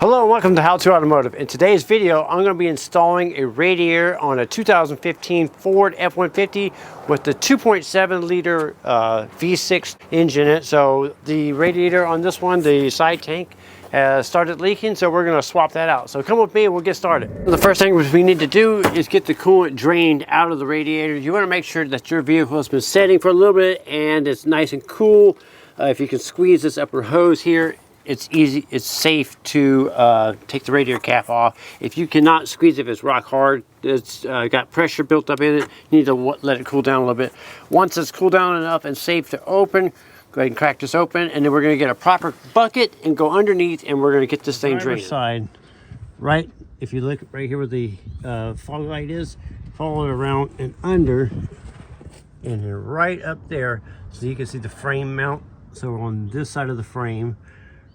Hello and welcome to How To Automotive. In today's video, I'm going to be installing a radiator on a 2015 Ford F-150 with the 2.7 liter V6 engine in it. So the radiator on this one, the side tank, has started leaking, so we're going to swap that out. So come with me and we'll get started. The first thing we need to do is get the coolant drained out of the radiator. You want to make sure that your vehicle has been setting for a little bit and it's nice and cool. If you can squeeze this upper hose here, it's easy, it's safe to take the radiator cap off. If you cannot squeeze it, if it's rock hard, it's got pressure built up in it, you need to let it cool down a little bit. Once it's cooled down enough and safe to open, go ahead and crack this open, and then we're going to get a proper bucket and go underneath, and we're going to get this thing drained. Side, right, if you look right here where the fog light is, follow it around and under, and then right up there, so you can see the frame mount. So on this side of the frame,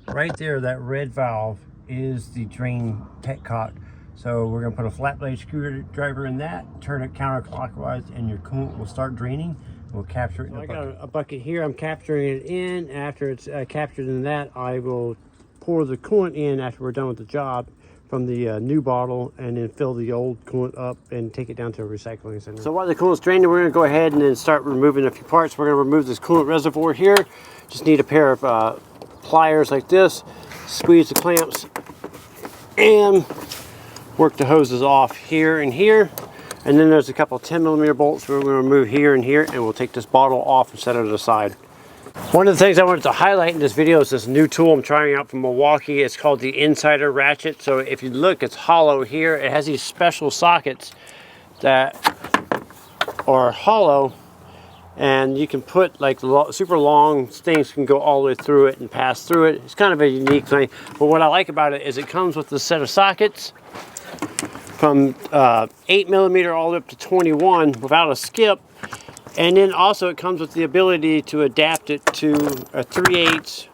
right there, that red valve is the drain petcock. So we're going to put a flat blade screwdriver in that, turn it counterclockwise, and your coolant will start draining. We'll capture it in a bucket. I got a bucket here. I'm capturing it in. After it's captured in that, I will pour the coolant in after we're done with the job from the new bottle, and then fill the old coolant up and take it down to a recycling center. So while the coolant's draining, we're going to go ahead and then start removing a few parts. We're going to remove this coolant reservoir here. Just need a pair of pliers like this, squeeze the clamps, and work the hoses off here and here. And then there's a couple 10mm bolts we're going to remove here and here, and we'll take this bottle off and set it aside. One of the things I wanted to highlight in this video is this new tool I'm trying out from Milwaukee. It's called the Insider Ratchet. So if you look, it's hollow here. It has these special sockets that are hollow, and you can put like super long things can go all the way through it and pass through it. It's kind of a unique thing, but what I like about it is it comes with a set of sockets from 8mm all the way up to 21 without a skip, and then also it comes with the ability to adapt it to a 3/8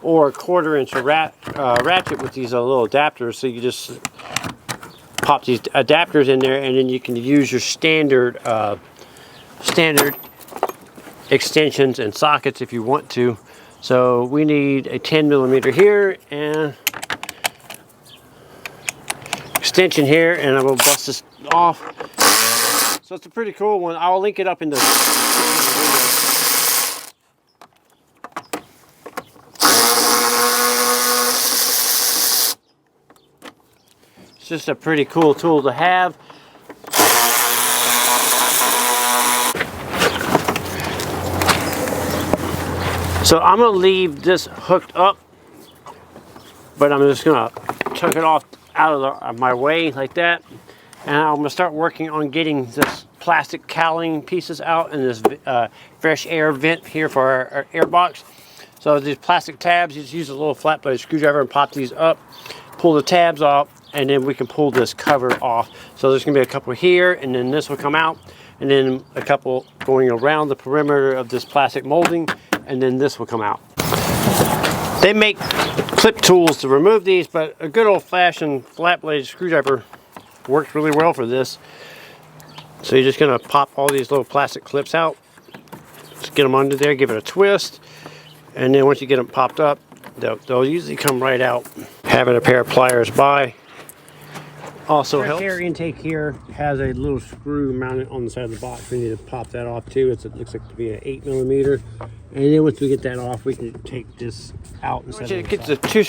or a 1/4 inch ratchet with these little adapters. So you just pop these adapters in there, and then you can use your standard extensions and sockets if you want to. So we need a 10mm here and extension here, and I will bust this off. So it's a pretty cool one. I'll link it up in the It's just a pretty cool tool to have. So I'm going to leave this hooked up, but I'm just going to chuck it off out of my way like that. And I'm going to start working on getting this plastic cowling pieces out and this fresh air vent here for our air box. So these plastic tabs, you just use a little flat blade screwdriver and pop these up, pull the tabs off, and then we can pull this cover off. So there's going to be a couple here, and then this will come out, and then a couple going around the perimeter of this plastic molding, and then this will come out. They make clip tools to remove these, but a good old-fashioned flat blade screwdriver works really well for this. So you're just going to pop all these little plastic clips out, just get them under there, give it a twist, and then once you get them popped up, they'll usually come right out. Having a pair of pliers by also helps. Air intake here has a little screw mounted on the side of the box. We need to pop that off too. It looks like to be an 8mm. And then once we get that off, we can take this out and set it aside. Get the two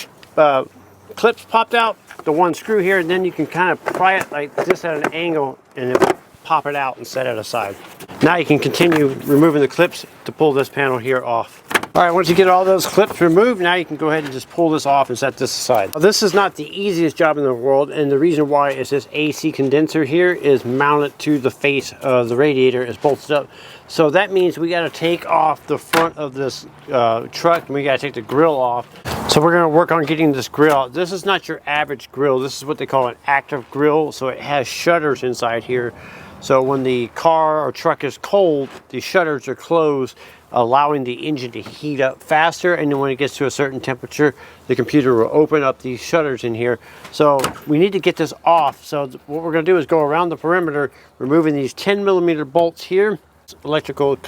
clips popped out, the one screw here, and then you can kind of pry it like this at an angle and then pop it out and set it aside. Now you can continue removing the clips to pull this panel here off. All right, once you get all those clips removed, now you can go ahead and just pull this off and set this aside. This is not the easiest job in the world, and the reason why is this AC condenser here is mounted to the face of the radiator, is bolted up. So that means we got to take off the front of this truck, and we got to take the grill off. So we're going to work on getting this grill out. This is not your average grill. This is what they call an active grill. So it has shutters inside here. So when the car or truck is cold, the shutters are closed, allowing the engine to heat up faster, and then when it gets to a certain temperature, the computer will open up these shutters in here. So we need to get this off. So what we're going to do is go around the perimeter, removing these 10mm bolts here, electrical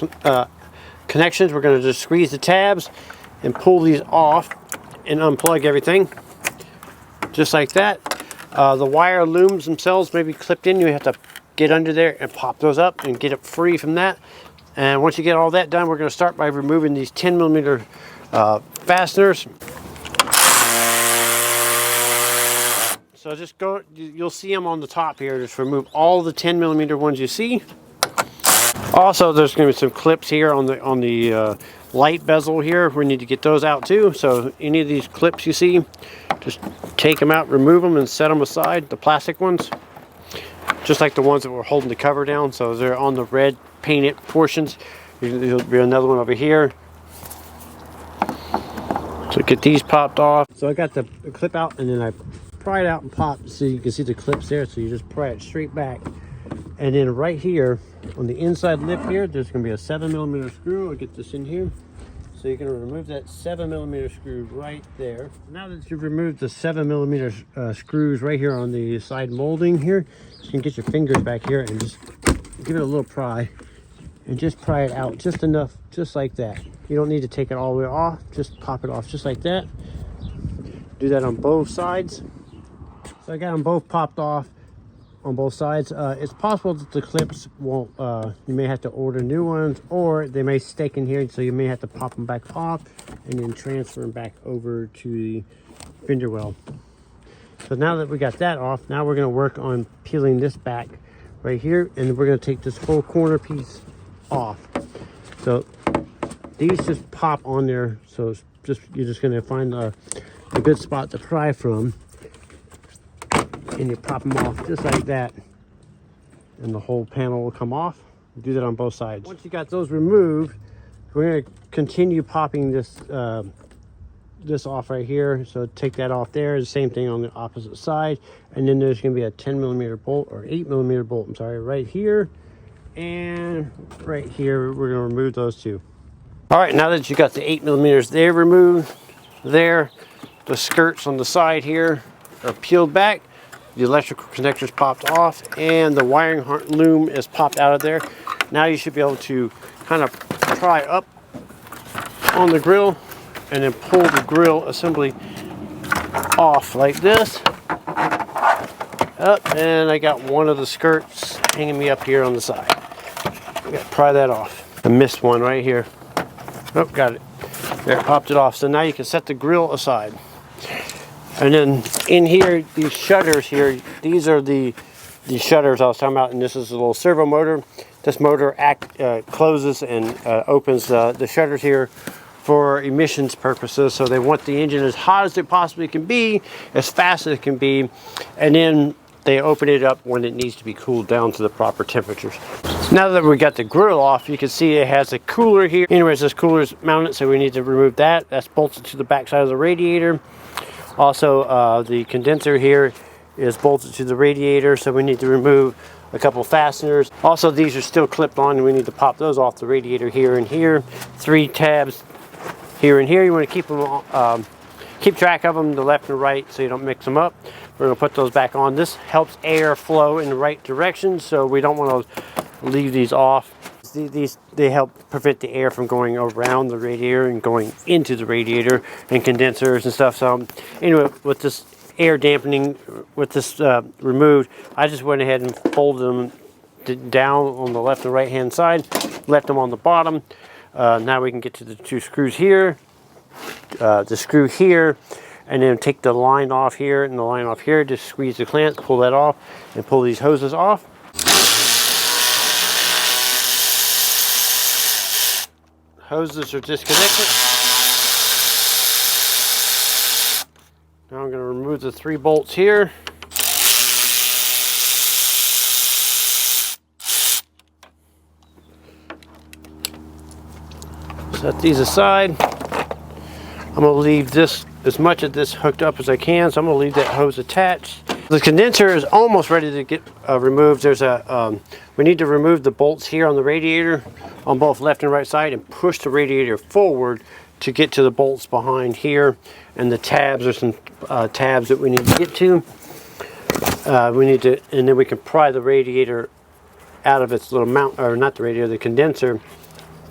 connections. We're going to just squeeze the tabs and pull these off and unplug everything. just like that. The wire looms themselves may be clipped in. You have to get under there and pop those up and get it free from that. And once you get all that done, we're going to start by removing these 10mm fasteners. So just go, you'll see them on the top here. Just remove all the 10mm ones you see. Also, there's going to be some clips here on the light bezel here. We need to get those out too. So any of these clips you see, just take them out, remove them, and set them aside. The plastic ones, just like the ones that were holding the cover down. So they're on the red painted portions. There'll be another one over here. So get these popped off. So I got the clip out, and then I pry it out and pop, so you can see the clips there. So you just pry it straight back, and then right here on the inside lip here, there's going to be a 7mm screw. I'll get this in here. So you're going to remove that 7mm screw right there. Now that you've removed the 7mm screws right here on the side molding here, you can get your fingers back here and just give it a little pry, and just pry it out just enough, just like that. You don't need to take it all the way off. Just pop it off just like that. Do that on both sides. So I got them both popped off on both sides. It's possible that the clips won't, you may have to order new ones, or they may stick in here, so you may have to pop them back off and then transfer them back over to the fender well. So now that we got that off, now we're going to work on peeling this back right here, and we're going to take this whole corner piece off. So these just pop on there, so it's just, you're just going to find a good spot to pry from, and you pop them off just like that, and the whole panel will come off. Do that on both sides. Once you got those removed, we're going to continue popping this this off right here. So take that off there. The same thing on the opposite side, and then there's going to be a 10mm bolt, or 8mm bolt, I'm sorry, right here and right here. We're going to remove those two. All right, now that you got the 8mm there removed, there, the skirts on the side here are peeled back. The electrical connectors popped off, and the wiring loom is popped out of there. Now you should be able to kind of pry up on the grill and then pull the grill assembly off like this. Up, and I got one of the skirts hanging me up here on the side. I got to pry that off. I missed one right here. Oh, got it. There, popped it off. So now you can set the grill aside. And then in here, these shutters here, these are the shutters I was talking about, and this is a little servo motor. This motor closes and opens the shutters here for emissions purposes. So they want the engine as hot as it possibly can be, as fast as it can be, and then they open it up when it needs to be cooled down to the proper temperatures. Now that we got the grill off, you can see it has a cooler here. Anyways, this cooler's mounted, so we need to remove that. That's bolted to the back side of the radiator. Also, the condenser here is bolted to the radiator, so we need to remove a couple fasteners. Also, these are still clipped on, and we need to pop those off the radiator here and here. 3 tabs here and here. You want to keep them, keep track of them, the left and right, so you don't mix them up. We're going to put those back on. This helps air flow in the right direction, so we don't want to leave these off. They help prevent the air from going around the radiator and going into the radiator and condensers and stuff. So anyway, with this air dampening, with this removed, I just went ahead and folded them down on the left and right hand side, left them on the bottom. Now we can get to the 2 screws here, the screw here, and then take the line off here and the line off here. Just squeeze the clamp, pull that off, and pull these hoses off. Hoses are disconnected. Now I'm going to remove the 3 bolts here. Set these aside. I'm going to leave this, as much of this hooked up as I can, so I'm going to leave that hose attached. The condenser is almost ready to get removed. There's a we need to remove the bolts here on the radiator on both left and right side and push the radiator forward to get to the bolts behind here. And the tabs, there's some tabs that we need to get to. And then we can pry the radiator out of its little mount, or not the radiator, the condenser,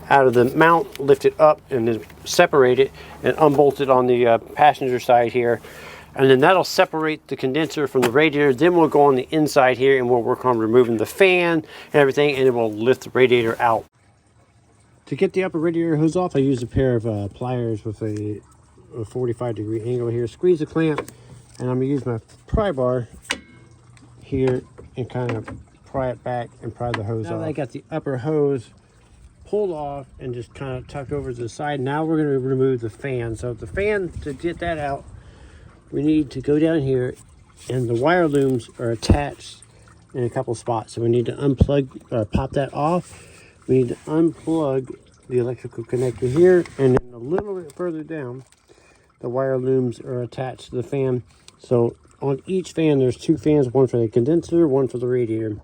out of the mount, lift it up, and then separate it and unbolt it on the passenger side here. and then that'll separate the condenser from the radiator. Then we'll go on the inside here and we'll work on removing the fan and everything, and then we'll lift the radiator out. To get the upper radiator hose off, I use a pair of pliers with a 45-degree angle here. Squeeze the clamp, and I'm gonna use my pry bar here and kind of pry it back and pry the hose off. Now that I got the upper hose pulled off and just kind of tucked over to the side, now we're going to remove the fan. So the fan, to get that out, we need to go down here, and the wire looms are attached in a couple spots. So we need to unplug or pop that off. We need to unplug the electrical connector here, and then a little bit further down, the wire looms are attached to the fan. So on each fan, there's two fans, one for the condenser, one for the radiator.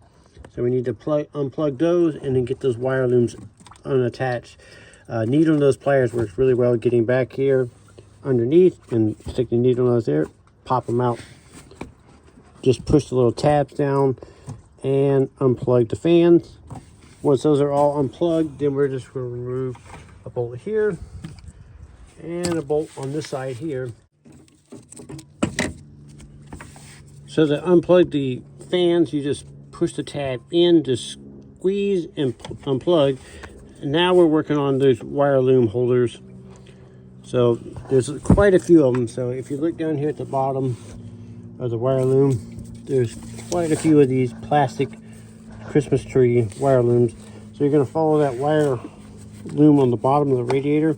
So we need to unplug those and then get those wire looms unattached. Needle nose pliers works really well, getting back here underneath and stick the needle nose there, pop them out. Just push the little tabs down and unplug the fans. Once those are all unplugged, then we're just going to remove a bolt here and a bolt on this side here. So to unplug the fans, you just push the tab in, just squeeze and unplug. And now we're working on those wire loom holders. So there's quite a few of them. So if you look down here at the bottom of the wire loom, there's quite a few of these plastic Christmas tree wire looms. So you're going to follow that wire loom on the bottom of the radiator.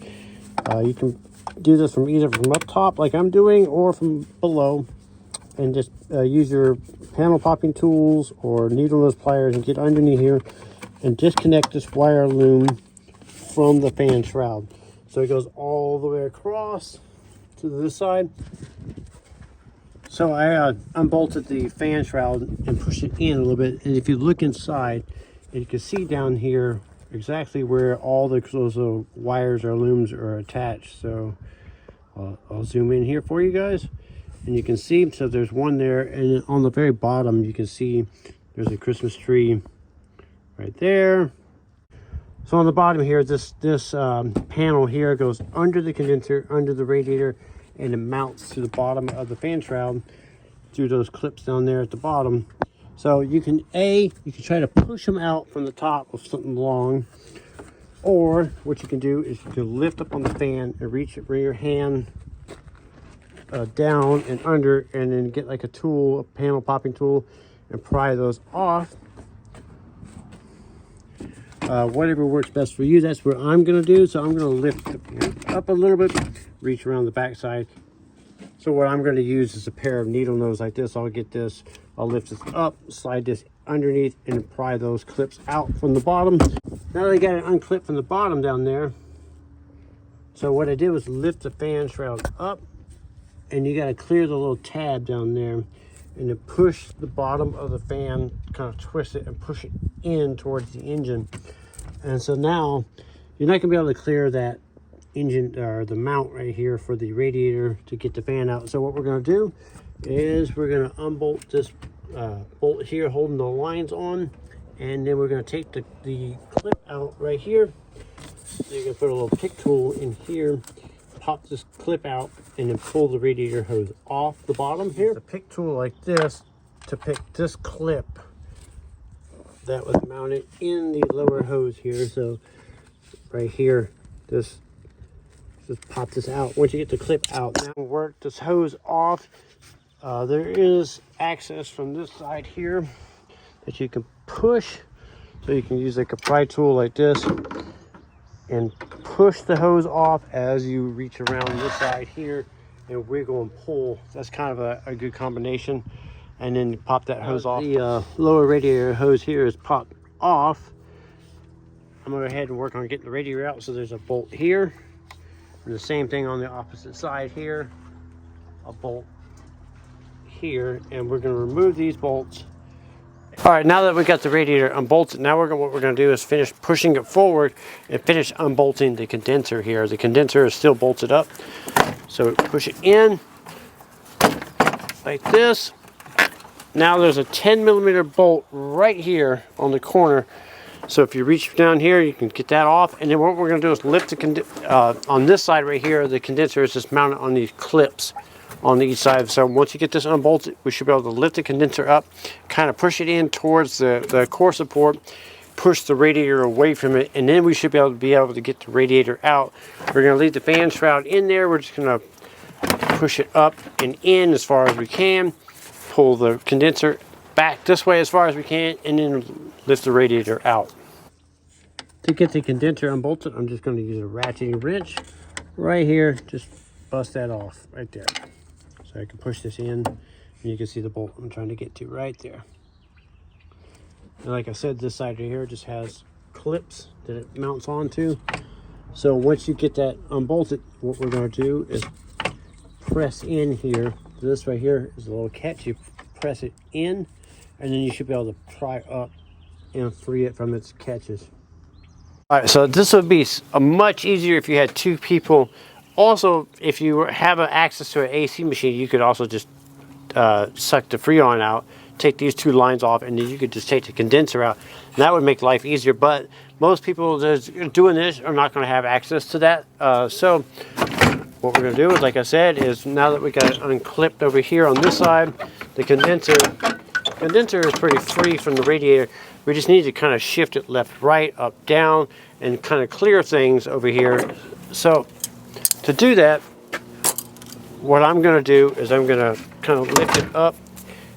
You can do this either from up top like I'm doing, or from below, and just use your panel popping tools or needle nose pliers and get underneath here and disconnect this wire loom from the fan shroud. So it goes all the way across to this side. So I unbolted the fan shroud and pushed it in a little bit, and if you look inside, you can see down here exactly where all those wires or looms are attached. So I'll zoom in here for you guys, and you can see, so there's one there, and on the very bottom you can see there's a Christmas tree right there. So on the bottom here, this panel here goes under the condenser, under the radiator, and it mounts to the bottom of the fan shroud through those clips down there at the bottom. So you can try to push them out from the top with something long, or what you can do is you can lift up on the fan and bring your hand down and under, and then get like a tool, a panel popping tool, and pry those off. Whatever works best for you, that's what I'm going to do. So I'm going to lift it up a little bit, reach around the back side. So what I'm going to use is a pair of needle nose like this. I'll lift this up, slide this underneath, and pry those clips out from the bottom. Now that I got it unclipped from the bottom down there, so what I did was lift the fan shroud up, and you got to clear the little tab down there, and then push the bottom of the fan, kind of twist it and push it in towards the engine. And so now you're not going to be able to clear that engine or the mount right here for the radiator to get the fan out. So what we're going to do is we're going to unbolt this bolt here holding the lines on, and then we're going to take the clip out right here. So you're going to put a little pick tool in here, pop this clip out, and then pull the radiator hose off the bottom here. A pick tool like this to pick this clip that was mounted in the lower hose here. So right here, just pop this out. Once you get the clip out, now we'll work this hose off. There is access from this side here that you can push. So you can use like a pry tool like this and push the hose off as you reach around this side here and wiggle and pull. That's kind of a good combination. And then pop that hose off. The lower radiator hose here is popped off. I'm going to go ahead and work on getting the radiator out. So there's a bolt here, and the same thing on the opposite side here, a bolt here, and we're going to remove these bolts. All right, now that we got the radiator unbolted, now what we're going to do is finish pushing it forward and finish unbolting the condenser here. The condenser is still bolted up, so push it in like this. Now there's a 10mm bolt right here on the corner. So if you reach down here, you can get that off. And then what we're going to do is lift the on this side right here, the condenser is just mounted on these clips on each side. So once you get this unbolted, we should be able to lift the condenser up, kind of push it in towards the core support, push the radiator away from it, and then we should be able to get the radiator out. We're going to leave the fan shroud in there. We're just going to push it up and in as far as we can, pull the condenser back this way as far as we can, and then lift the radiator out. To get the condenser unbolted, I'm just going to use a ratcheting wrench right here. Just bust that off right there. So I can push this in, and you can see the bolt I'm trying to get to right there. And like I said, this side right here just has clips that it mounts onto. So once you get that unbolted, what we're going to do is press in here. This right here is a little catch. You press it in, and then you should be able to pry up and free it from its catches. All right, so this would be much easier if you had two people. Also, if you have access to an AC machine, you could also just suck the Freon out, take these two lines off, and then you could just take the condenser out. And that would make life easier, but most people that's doing this are not going to have access to that. So what we're going to do is, like I said, is now that we got it unclipped over here on this side, the condenser is pretty free from the radiator. We just need to kind of shift it left, right, up, down, and kind of clear things over here. So to do that, what I'm going to do is I'm going to kind of lift it up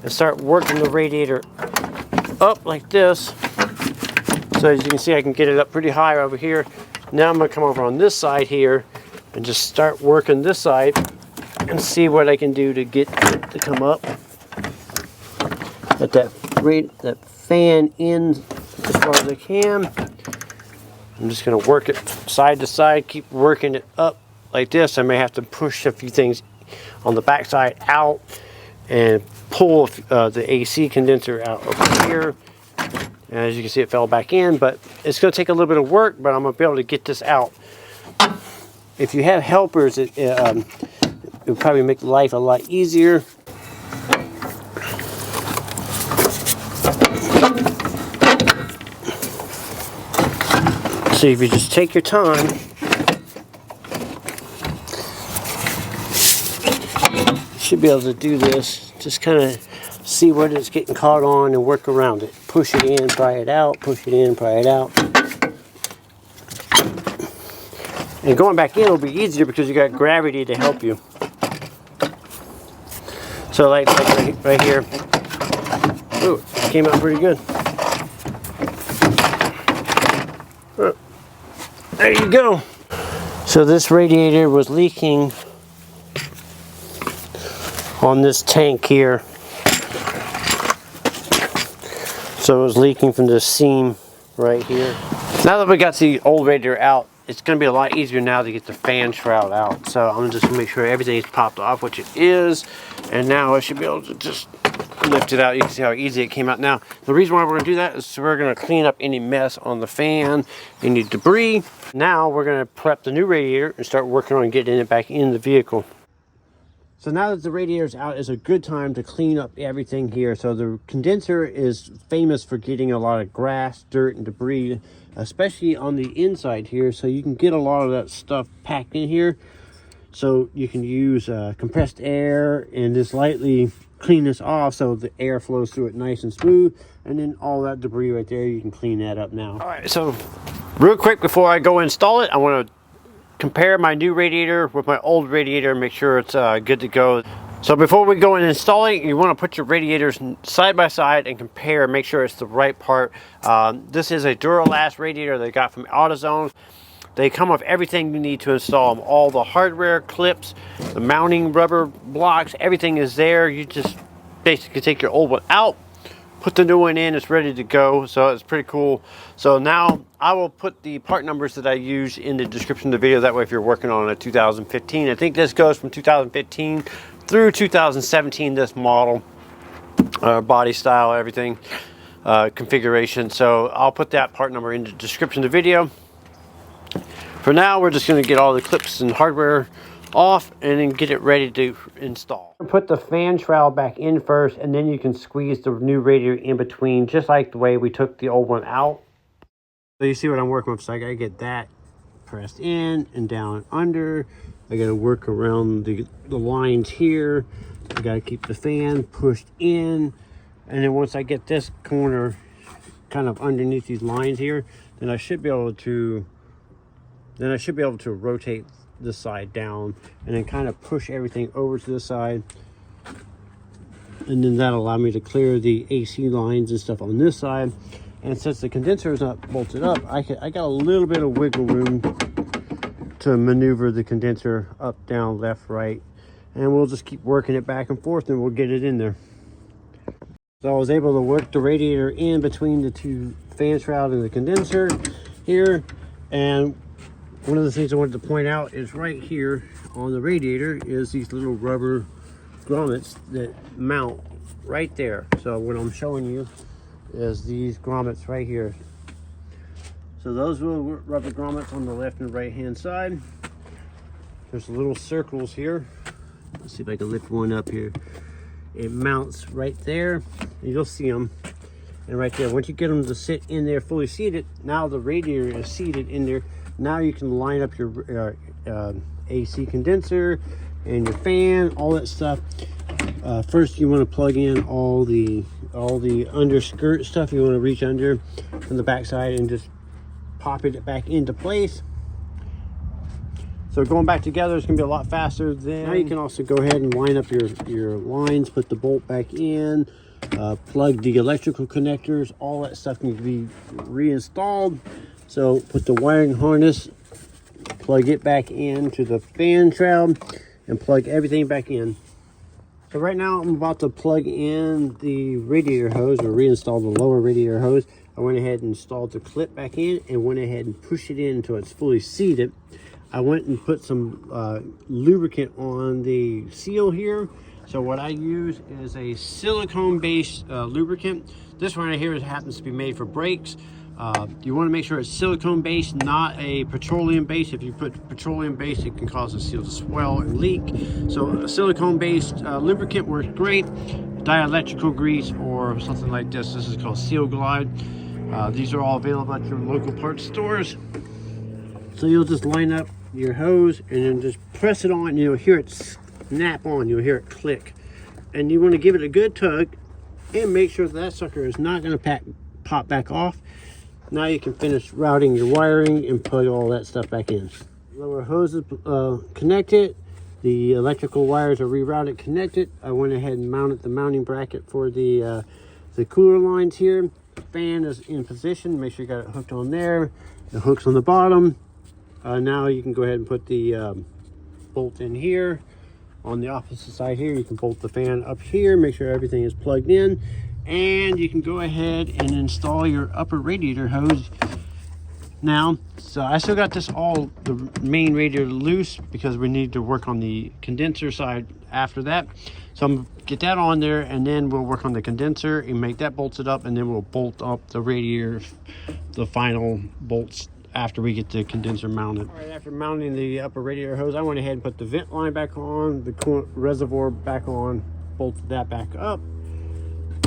and start working the radiator up like this. So as you can see, I can get it up pretty high over here. Now I'm going to come over on this side here and just start working this side and see what I can do to get it to come up. Let that fan in as far as I can. I'm just going to work it side to side, keep working it up like this. I may have to push a few things on the back side out and pull the AC condenser out over here. And as you can see, it fell back in, but it's going to take a little bit of work, but I'm going to be able to get this out. If you have helpers, it will probably make life a lot easier. So if you just take your time, you should be able to do this. Just kind of see what it's getting caught on and work around it. Push it in, pry it out, push it in, pry it out. And going back in will be easier because you got gravity to help you. So like right here. Ooh, it came out pretty good. There you go. So this radiator was leaking on this tank here. So it was leaking from this seam right here. Now that we got the old radiator out, it's going to be a lot easier now to get the fan shroud out. So I'm just going to make sure everything is popped off, which it is. And now I should be able to just lift it out. You can see how easy it came out. Now, the reason why we're going to do that is we're going to clean up any mess on the fan, any debris. Now we're going to prep the new radiator and start working on getting it back in the vehicle. So now that the radiator's out, is a good time to clean up everything here. So the condenser is famous for getting a lot of grass, dirt, and debris, especially on the inside here. So you can get a lot of that stuff packed in here. So you can use compressed air and just lightly clean this off so the air flows through it nice and smooth. And then all that debris right there, you can clean that up now. All right, so real quick before I go install it, I want to compare my new radiator with my old radiator and make sure it's good to go. So before we go and install it, you want to put your radiators side by side and compare, make sure it's the right part. This is a Duralast radiator they got from AutoZone. They come with everything you need to install them. All the hardware, clips, the mounting rubber blocks, everything is there. You just basically take your old one out, put the new one in, it's ready to go. So it's pretty cool. So now I will put the part numbers that I use in the description of the video. That way if you're working on a 2015, I think this goes from 2015 through 2017, this model, body style, everything, configuration. So I'll put that part number in the description of the video. For now, we're just going to get all the clips and hardware off and then get it ready to install. Put the fan shroud back in first, and then you can squeeze the new radiator in between, just like the way we took the old one out. So you see what I'm working with, so I got to get that pressed in and down and under, I got to work around the lines here. I got to keep the fan pushed in, and then once I get this corner kind of underneath these lines here, then I should be able to rotate this side down and then kind of push everything over to the side, and then that'll allow me to clear the AC lines and stuff on this side. And since the condenser is not bolted up, I got a little bit of wiggle room to maneuver the condenser up, down, left, right, and we'll just keep working it back and forth and we'll get it in there. So I was able to work the radiator in between the two fan shroud and the condenser here. And one of the things I wanted to point out is right here on the radiator is these little rubber grommets that mount right there. So what I'm showing you is these grommets right here. So those little rubber grommets on the left and right hand side. There's little circles here. Let's see if I can lift one up here. It mounts right there. You'll see them. And right there, once you get them to sit in there fully seated, now the radiator is seated in there. Now you can line up your AC condenser and your fan, all that stuff. First, you want to plug in all the underskirt stuff. You want to reach under from the back side and just pop it back into place. So going back together is going to be a lot faster. Then now you can also go ahead and line up your lines, put the bolt back in, plug the electrical connectors. All that stuff needs to be reinstalled. So put the wiring harness, plug it back into the fan shroud, and plug everything back in. So right now I'm about to plug in the radiator hose, or reinstall the lower radiator hose. I went ahead and installed the clip back in and went ahead and pushed it in until it's fully seated. I went and put some lubricant on the seal here. So what I use is a silicone-based lubricant. This one right here happens to be made for brakes. You want to make sure it's silicone-based, not a petroleum-based. If you put petroleum-based, it can cause the seal to swell and leak. So a silicone-based lubricant works great. Dielectrical grease or something like this. This is called Seal Glide. These are all available at your local parts stores. So you'll just line up your hose and then just press it on, and you'll hear it snap on. You'll hear it click. And you want to give it a good tug and make sure that sucker is not going to pop back off. Now you can finish routing your wiring and plug all that stuff back in. Lower hose is connected. The electrical wires are rerouted, connected. I went ahead and mounted the mounting bracket for the cooler lines here. The fan is in position. Make sure you got it hooked on there. The hook's on the bottom. Now you can go ahead and put the bolt in here. On the opposite side here, you can bolt the fan up here. Make sure everything is plugged in. And you can go ahead and install your upper radiator hose now. So I still got the main radiator loose because we need to work on the condenser side after that. So I'm gonna get that on there, and then we'll work on the condenser and make that bolted up, and then we'll bolt up the radiator, the final bolts after we get the condenser mounted. All right, after mounting the upper radiator hose, I went ahead and put the vent line back on, the coolant reservoir back on, bolted that back up.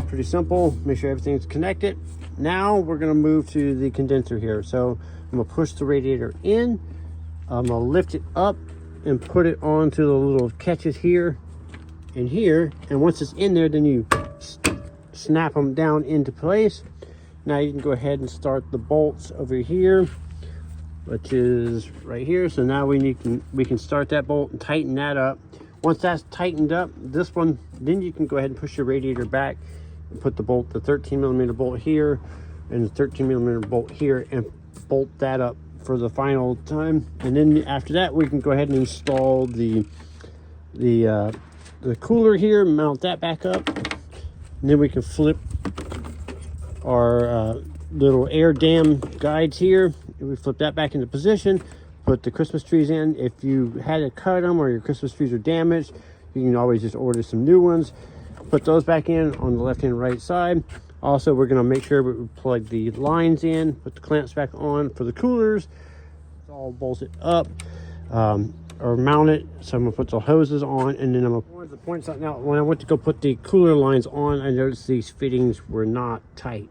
Pretty simple. Make sure everything's connected. Now we're going to move to the condenser here. So I'm going to push the radiator in. I'm going to lift it up and put it onto the little catches here and here. And once it's in there, then you snap them down into place. Now you can go ahead and start the bolts over here, which is right here. So now we can start that bolt and tighten that up. Once that's tightened up, this one, then you can go ahead and push your radiator back and put the 13mm bolt here and the 13mm bolt here, and bolt that up for the final time. And then after that, we can go ahead and install the cooler here, mount that back up, and then we can flip our little air dam guides here, and we flip that back into position. Put the Christmas trees in. If you had to cut them or your Christmas trees are damaged, you can always just order some new ones. Put those back in on the left and right side. Also, we're going to make sure we plug the lines in, put the clamps back on for the coolers. It's all bolted up or mounted. So I'm going to put the hoses on, and then I'm going to point something out. When I went to go put the cooler lines on, I noticed these fittings were not tight.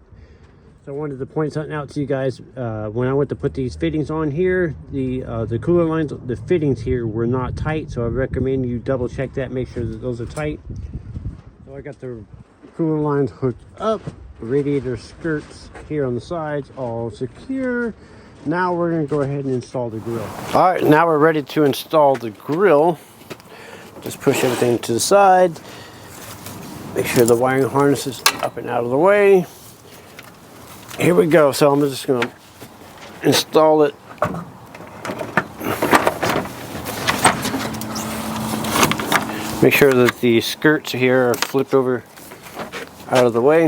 So I wanted to point something out to you guys. When I went to put these fittings on here, the cooler lines, the fittings here were not tight. So I recommend you double check that, make sure that those are tight. So I got the cooler lines hooked up, radiator skirts here on the sides, all secure. Now we're gonna go ahead and install the grill. All right, now we're ready to install the grill. Just push everything to the side. Make sure the wiring harness is up and out of the way. Here we go. So I'm just gonna install it. Make sure that the skirts here are flipped over out of the way.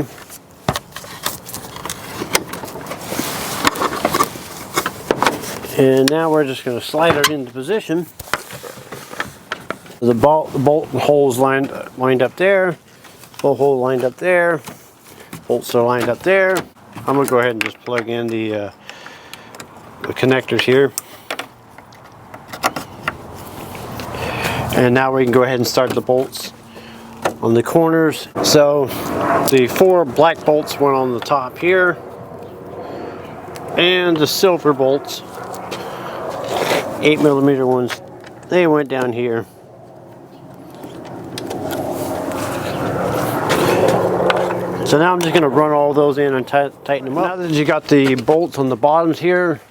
And now we're just going to slide it into position. The bolt holes lined up there. Bolt hole lined up there. Bolts are lined up there. I'm going to go ahead and just plug in the connectors here. And now we can go ahead and start the bolts on the corners. So the 4 black bolts went on the top here. And the silver bolts, 8mm ones, they went down here. So now I'm just going to run all those in and tighten them up. Now that you got the bolts on the bottoms here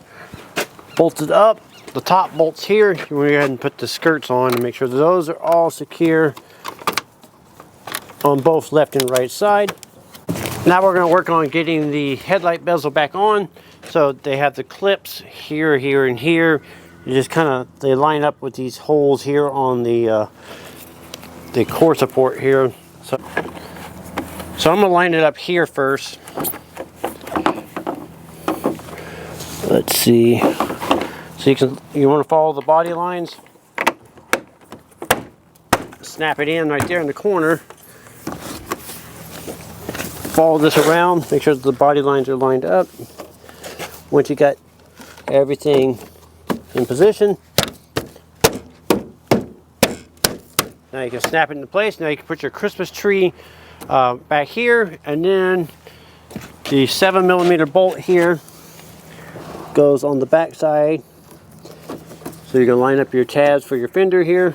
bolted up, the top bolts here, you want to go ahead and put the skirts on and make sure that those are all secure on both left and right side. Now we're going to work on getting the headlight bezel back on. So they have the clips here, here, and here. You just kind of, they line up with these holes here on the core support here. So I'm going to line it up here first. Let's see. So you want to follow the body lines. Snap it in right there in the corner. Follow this around. Make sure that the body lines are lined up. Once you got everything in position, now you can snap it into place. Now you can put your Christmas tree back here, and then the 7mm bolt here goes on the back side. So you're going to line up your tabs for your fender here,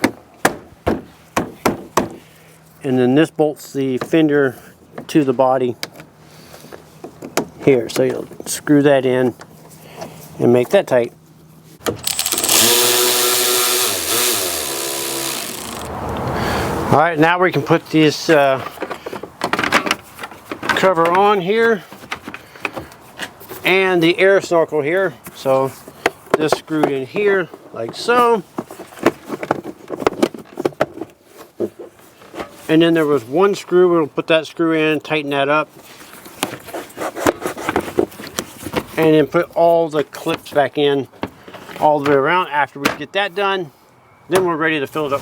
and then this bolts the fender to the body here. So you'll screw that in and make that tight. All right, now we can put this cover on here and the air snorkel here. So this screwed in here like so. And then there was one screw. We'll put that screw in, tighten that up, and then put all the clips back in all the way around. After we get that done, then we're ready to fill it up.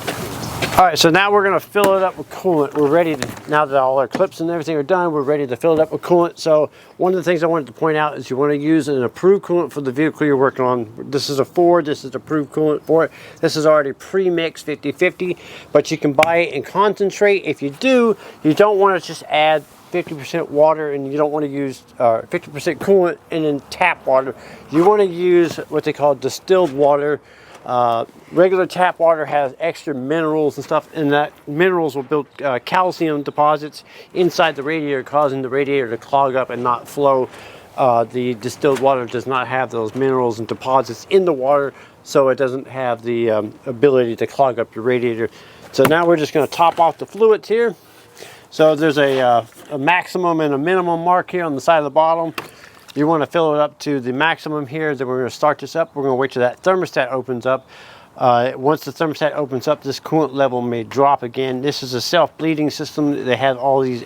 All right, so now we're going to fill it up with coolant. We're ready to, now that all our clips and everything are done, we're ready to fill it up with coolant. So one of the things I wanted to point out is you want to use an approved coolant for the vehicle you're working on. This is a Ford. This is approved coolant for it. This is already pre-mixed 50-50, but you can buy it in concentrate. If you do, you don't want to just add 50% water, and you don't want to use 50% coolant and then tap water. You want to use what they call distilled water. Regular tap water has extra minerals and stuff, and that minerals will build calcium deposits inside the radiator, causing the radiator to clog up and not flow. The distilled water does not have those minerals and deposits in the water, so it doesn't have the ability to clog up your radiator. So now we're just going to top off the fluids here. So there's a maximum and a minimum mark here on the side of the bottom. You want to fill it up to the maximum here. Then we're going to start this up. We're going to wait till that thermostat opens up. Once the thermostat opens up, this coolant level may drop again. This is a self-bleeding system. They have all these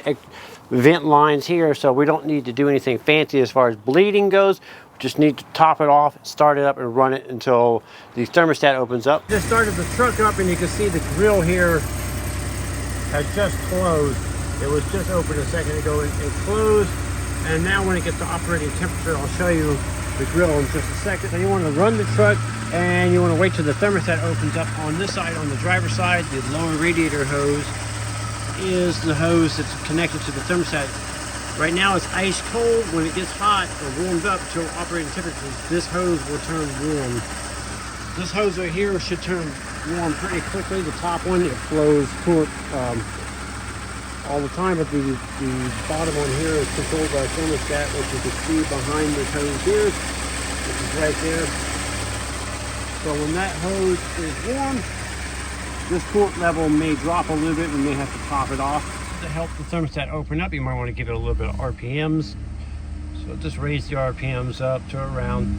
vent lines here, so we don't need to do anything fancy as far as bleeding goes. We just need to top it off, start it up, and run it until the thermostat opens up. Just started the truck up, and you can see the grill here had just closed. It was just open a second ago and closed. And now when it gets to operating temperature, I'll show you the grill in just a second. So you want to run the truck, and you want to wait till the thermostat opens up. On this side, on the driver's side, the lower radiator hose is the hose that's connected to the thermostat Right now it's ice cold. When it gets hot or warmed up to operating temperatures, this hose will turn warm. This hose right here should turn warm pretty quickly. The top one, it flows coolant all the time, but the bottom one here is controlled by a thermostat, which you can see behind this hose here, which is right there. So when that hose is warm, this coolant level may drop a little bit. We may have to top it off. To help the thermostat open up, you might want to give it a little bit of RPMs. So just raise the RPMs up to around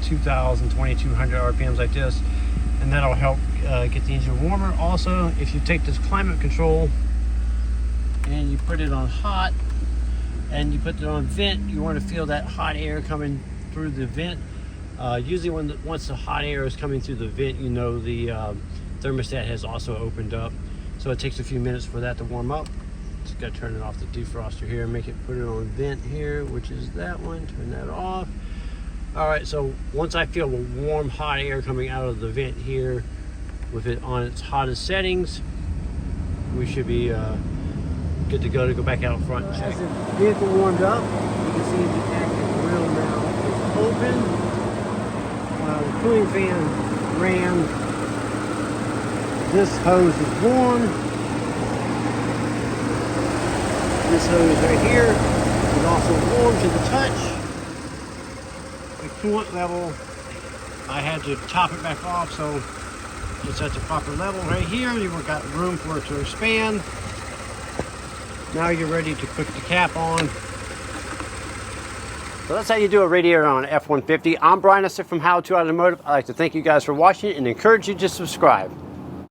2,000, 2,200 RPMs like this, and that'll help get the engine warmer. Also, if you take this climate control and you put it on hot and you put it on vent, you want to feel that hot air coming through the vent. Usually once the hot air is coming through the vent, you know the thermostat has also opened up. So it takes a few minutes for that to warm up. Just got to turn it off the defroster here and put it on vent here, which is that one. Turn that off. All right, so once I feel the warm, hot air coming out of the vent here, with it on its hottest settings, we should be good to go back out front and check. As the vehicle warmed up, you can see the active grill now is open. The cooling fan ran. This hose is warm. This hose right here is also warm to the touch. The coolant level, I had to top it back off so it's at the proper level right here. You've got room for it to expand. Now you're ready to put the cap on. So that's how you do a radiator on an F-150. I'm Brian from How To Automotive. I'd like to thank you guys for watching and encourage you to subscribe.